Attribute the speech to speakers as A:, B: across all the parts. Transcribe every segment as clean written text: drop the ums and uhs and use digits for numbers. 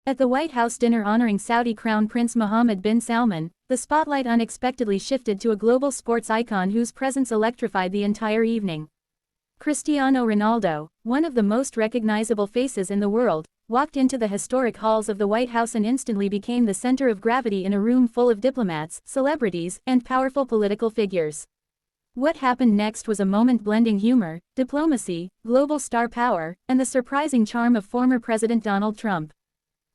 A: At the White House dinner honoring Saudi Crown Prince Mohammed bin Salman, the spotlight unexpectedly shifted to a global sports icon whose presence electrified the entire evening. Cristiano Ronaldo, one of the most recognizable faces in the world, walked into the historic halls of the White House and instantly became the center of gravity in a room full of diplomats, celebrities, and powerful political figures. What happened next was a moment blending humor, diplomacy, global star power, and the surprising charm of former President Donald Trump.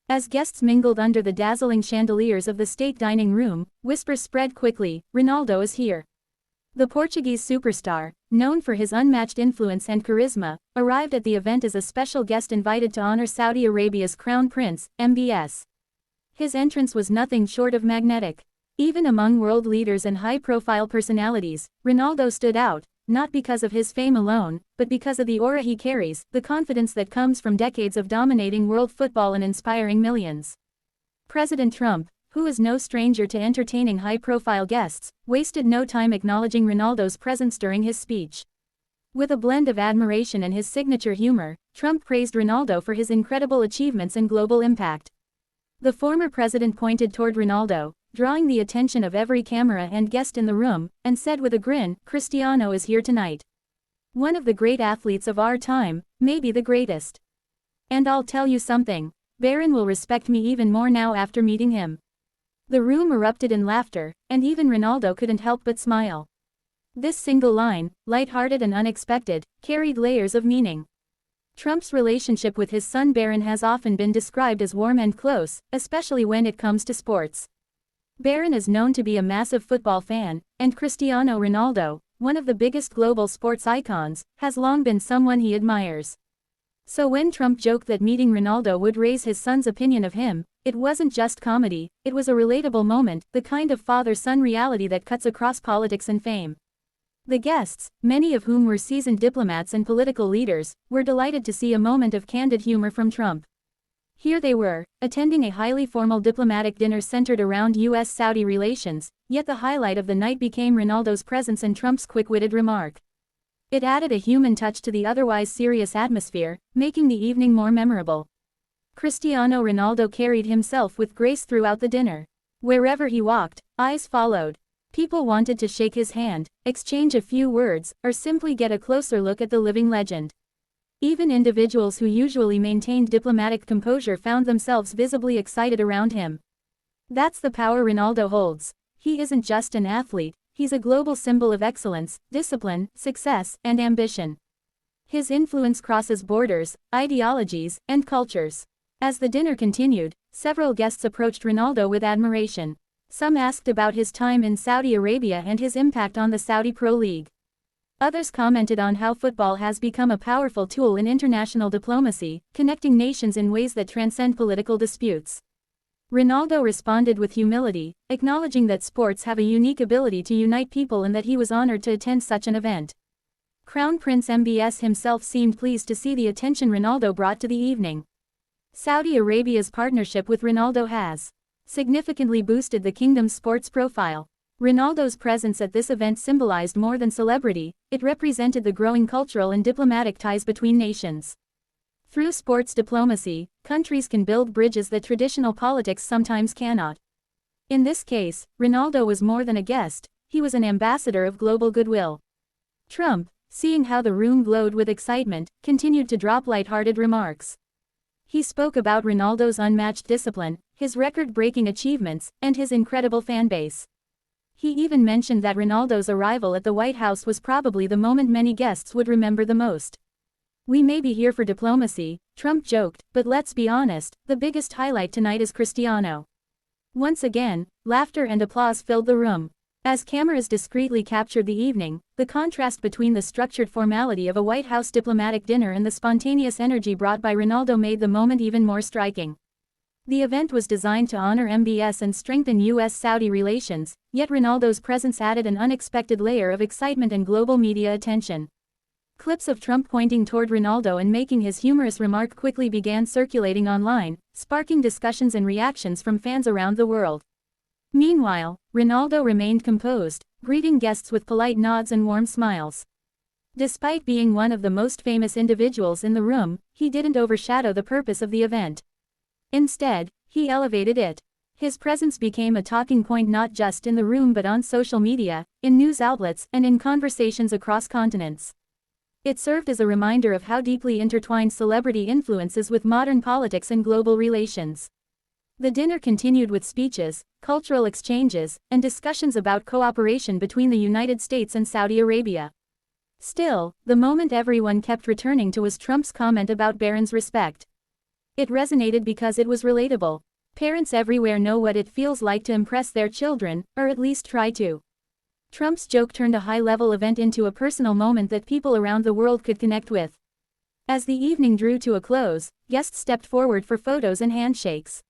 A: As guests mingled under the dazzling chandeliers of the state dining room, whispers spread quickly, "Ronaldo is here." The Portuguese superstar, known for his unmatched influence and charisma, arrived at the event as a special guest invited to honor Saudi Arabia's Crown Prince, MBS. His entrance was nothing short of magnetic. Even among world leaders and high-profile personalities, Ronaldo stood out, not because of his fame alone, but because of the aura he carries, the confidence that comes from decades of dominating world football and inspiring millions. President Trump, who is no stranger to entertaining high-profile guests, wasted no time acknowledging Ronaldo's presence during his speech. With a blend of admiration and his signature humor, Trump praised Ronaldo for his incredible achievements and global impact. The former president pointed toward Ronaldo, drawing the attention of every camera and guest in the room, and said with a grin, "Cristiano is here tonight. One of the great athletes of our time, maybe the greatest. And I'll tell you something, Barron will respect me even more now after meeting him." The room erupted in laughter, and even Ronaldo couldn't help but smile. This single line, lighthearted and unexpected, carried layers of meaning. Trump's relationship with his son Barron has often been described as warm and close, especially when it comes to sports. Barron is known to be a massive football fan, and Cristiano Ronaldo, one of the biggest global sports icons, has long been someone he admires. So when Trump joked that meeting Ronaldo would raise his son's opinion of him, it wasn't just comedy, it was a relatable moment, the kind of father-son reality that cuts across politics and fame. The guests, many of whom were seasoned diplomats and political leaders, were delighted to see a moment of candid humor from Trump. Here they were, attending a highly formal diplomatic dinner centered around U.S.-Saudi relations, yet the highlight of the night became Ronaldo's presence and Trump's quick-witted remark. It added a human touch to the otherwise serious atmosphere, making the evening more memorable. Cristiano Ronaldo carried himself with grace throughout the dinner. Wherever he walked, eyes followed. People wanted to shake his hand, exchange a few words, or simply get a closer look at the living legend. Even individuals who usually maintained diplomatic composure found themselves visibly excited around him. That's the power Ronaldo holds. He isn't just an athlete, he's a global symbol of excellence, discipline, success, and ambition. His influence crosses borders, ideologies, and cultures. As the dinner continued, several guests approached Ronaldo with admiration. Some asked about his time in Saudi Arabia and his impact on the Saudi Pro League. Others commented on how football has become a powerful tool in international diplomacy, connecting nations in ways that transcend political disputes. Ronaldo responded with humility, acknowledging that sports have a unique ability to unite people and that he was honored to attend such an event. Crown Prince MBS himself seemed pleased to see the attention Ronaldo brought to the evening. Saudi Arabia's partnership with Ronaldo has significantly boosted the kingdom's sports profile. Ronaldo's presence at this event symbolized more than celebrity, it represented the growing cultural and diplomatic ties between nations. Through sports diplomacy, countries can build bridges that traditional politics sometimes cannot. In this case, Ronaldo was more than a guest, he was an ambassador of global goodwill. Trump, seeing how the room glowed with excitement, continued to drop lighthearted remarks. He spoke about Ronaldo's unmatched discipline, his record-breaking achievements, and his incredible fanbase. He even mentioned that Ronaldo's arrival at the White House was probably the moment many guests would remember the most. "We may be here for diplomacy," Trump joked, "but let's be honest, the biggest highlight tonight is Cristiano." Once again, laughter and applause filled the room. As cameras discreetly captured the evening, the contrast between the structured formality of a White House diplomatic dinner and the spontaneous energy brought by Ronaldo made the moment even more striking. The event was designed to honor MBS and strengthen U.S.-Saudi relations, yet Ronaldo's presence added an unexpected layer of excitement and global media attention. Clips of Trump pointing toward Ronaldo and making his humorous remark quickly began circulating online, sparking discussions and reactions from fans around the world. Meanwhile, Ronaldo remained composed, greeting guests with polite nods and warm smiles. Despite being one of the most famous individuals in the room, he didn't overshadow the purpose of the event. Instead, he elevated it. His presence became a talking point not just in the room but on social media, in news outlets, and in conversations across continents. It served as a reminder of how deeply intertwined celebrity influence is with modern politics and global relations. The dinner continued with speeches, cultural exchanges, and discussions about cooperation between the United States and Saudi Arabia. Still, the moment everyone kept returning to was Trump's comment about Barron's respect. It resonated because it was relatable. Parents everywhere know what it feels like to impress their children, or at least try to. Trump's joke turned a high-level event into a personal moment that people around the world could connect with. As the evening drew to a close, guests stepped forward for photos and handshakes.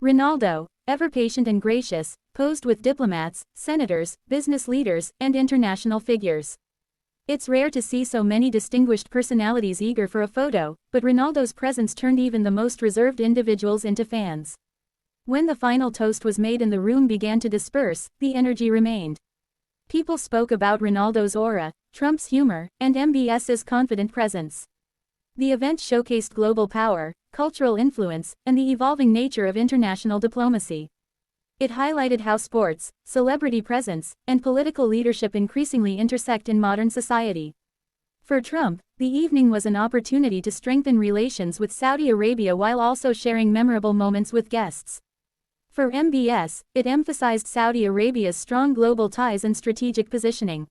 A: Ronaldo, ever patient and gracious, posed with diplomats, senators, business leaders, and international figures. It's rare to see so many distinguished personalities eager for a photo, but Ronaldo's presence turned even the most reserved individuals into fans. When the final toast was made and the room began to disperse, the energy remained. People spoke about Ronaldo's aura, Trump's humor, and MBS's confident presence. The event showcased global power, cultural influence, and the evolving nature of international diplomacy. It highlighted how sports, celebrity presence, and political leadership increasingly intersect in modern society. For Trump, the evening was an opportunity to strengthen relations with Saudi Arabia while also sharing memorable moments with guests. For MBS, it emphasized Saudi Arabia's strong global ties and strategic positioning.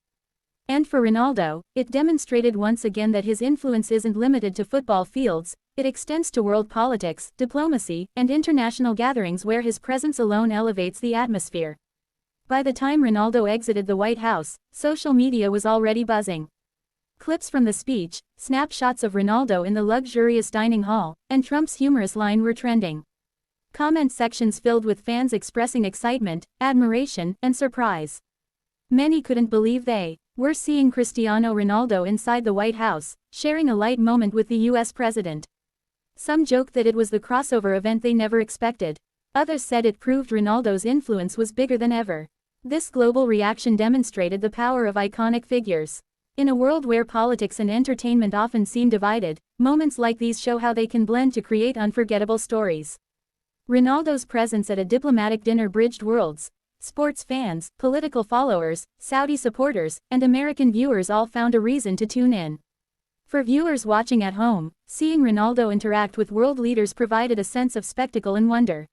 A: And for Ronaldo, it demonstrated once again that his influence isn't limited to football fields, it extends to world politics, diplomacy, and international gatherings where his presence alone elevates the atmosphere. By the time Ronaldo exited the White House, social media was already buzzing. Clips from the speech, snapshots of Ronaldo in the luxurious dining hall, and Trump's humorous line were trending. Comment sections filled with fans expressing excitement, admiration, and surprise. Many couldn't believe they were seeing Cristiano Ronaldo inside the White House, sharing a light moment with the US president. Some joked that it was the crossover event they never expected. Others said it proved Ronaldo's influence was bigger than ever. This global reaction demonstrated the power of iconic figures. In a world where politics and entertainment often seem divided, moments like these show how they can blend to create unforgettable stories. Ronaldo's presence at a diplomatic dinner bridged worlds. Sports fans, political followers, Saudi supporters, and American viewers all found a reason to tune in. For viewers watching at home, seeing Ronaldo interact with world leaders provided a sense of spectacle and wonder.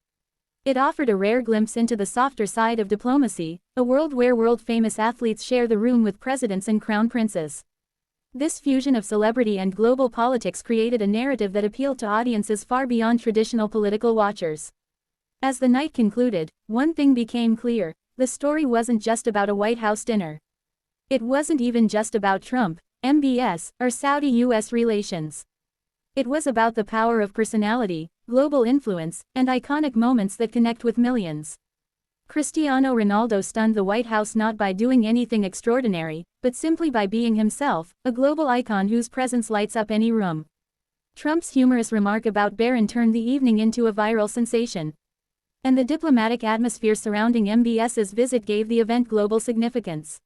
A: It offered a rare glimpse into the softer side of diplomacy, a world where world-famous athletes share the room with presidents and crown princes. This fusion of celebrity and global politics created a narrative that appealed to audiences far beyond traditional political watchers. As the night concluded, one thing became clear: the story wasn't just about a White House dinner. It wasn't even just about Trump, MBS, or Saudi-US relations. It was about the power of personality, global influence, and iconic moments that connect with millions. Cristiano Ronaldo stunned the White House not by doing anything extraordinary, but simply by being himself, a global icon whose presence lights up any room. Trump's humorous remark about Barron turned the evening into a viral sensation. And the diplomatic atmosphere surrounding MBS's visit gave the event global significance.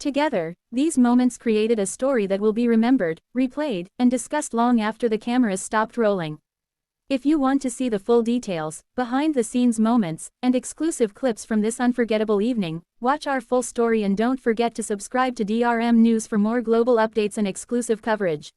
A: Together, these moments created a story that will be remembered, replayed, and discussed long after the cameras stopped rolling. If you want to see the full details, behind-the-scenes moments, and exclusive clips from this unforgettable evening, watch our full story and don't forget to subscribe to DRM News for more global updates and exclusive coverage.